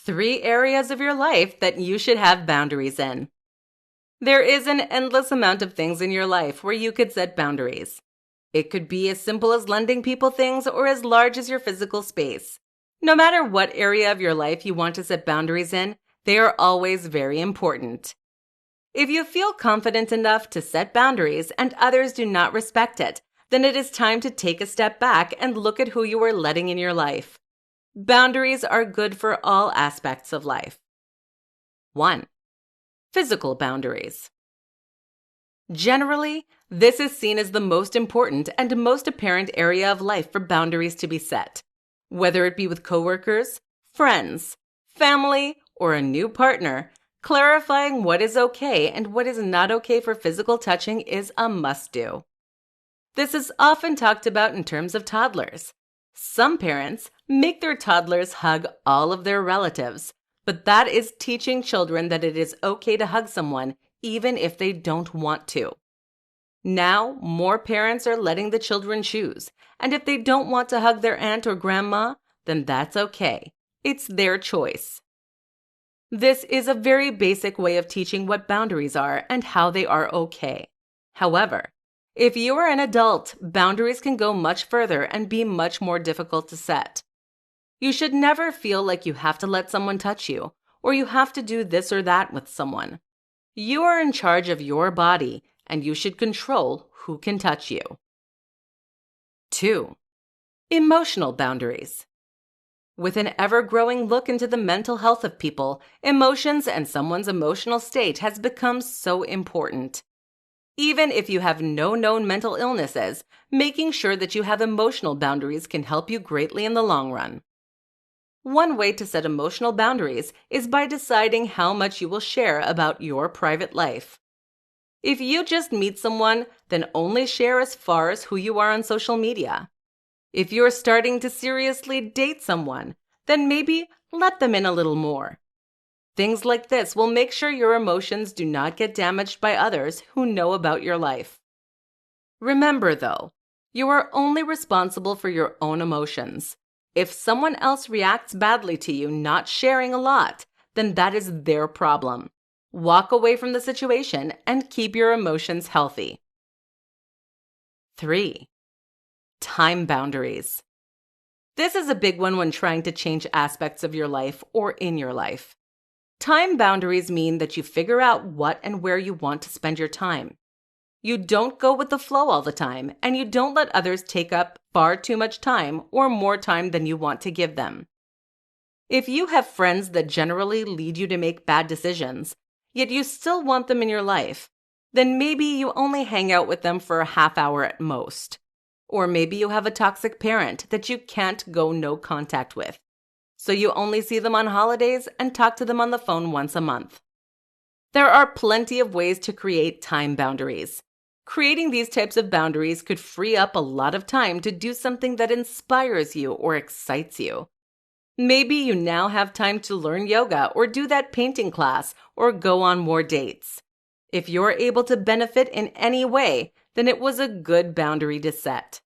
3 areas of your life that you should have boundaries in. There is an endless amount of things in your life where you could set boundaries. It could be as simple as lending people things or as large as your physical space. No matter what area of your life you want to set boundaries in, they are always very important. If you feel confident enough to set boundaries and others do not respect it, then it is time to take a step back and look at who you are letting in your life. Boundaries are good for all aspects of life. 1. Physical boundaries. Generally, this is seen as the most important and most apparent area of life for boundaries to be set. Whether it be with coworkers, friends, family, or a new partner, clarifying what is okay and what is not okay for physical touching is a must-do. This is often talked about in terms of toddlers. Some parents make their toddlers hug all of their relatives, but that is teaching children that it is okay to hug someone even if they don't want to. Now, more parents are letting the children choose, and if they don't want to hug their aunt or grandma, then that's okay. It's their choice. This is a very basic way of teaching what boundaries are and how they are okay. However, if you are an adult, boundaries can go much further and be much more difficult to set. You should never feel like you have to let someone touch you, or you have to do this or that with someone. You are in charge of your body, and you should control who can touch you. 2. Emotional boundaries. With an ever-growing look into the mental health of people, emotions and someone's emotional state has become so important. Even if you have no known mental illnesses, making sure that you have emotional boundaries can help you greatly in the long run. One way to set emotional boundaries is by deciding how much you will share about your private life. If you just meet someone, then only share as far as who you are on social media. If you're starting to seriously date someone, then maybe let them in a little more. Things like this will make sure your emotions do not get damaged by others who know about your life. Remember, though, you are only responsible for your own emotions. If someone else reacts badly to you not sharing a lot, then that is their problem. Walk away from the situation and keep your emotions healthy. 3. Time boundaries. This is a big one when trying to change aspects of your life or in your life. Time boundaries mean that you figure out what and where you want to spend your time. You don't go with the flow all the time, and you don't let others take up far too much time or more time than you want to give them. If you have friends that generally lead you to make bad decisions, yet you still want them in your life, then maybe you only hang out with them for a half hour at most. Or maybe you have a toxic parent that you can't go no contact with, so you only see them on holidays and talk to them on the phone once a month. There are plenty of ways to create time boundaries. Creating these types of boundaries could free up a lot of time to do something that inspires you or excites you. Maybe you now have time to learn yoga or do that painting class or go on more dates. If you're able to benefit in any way, then it was a good boundary to set.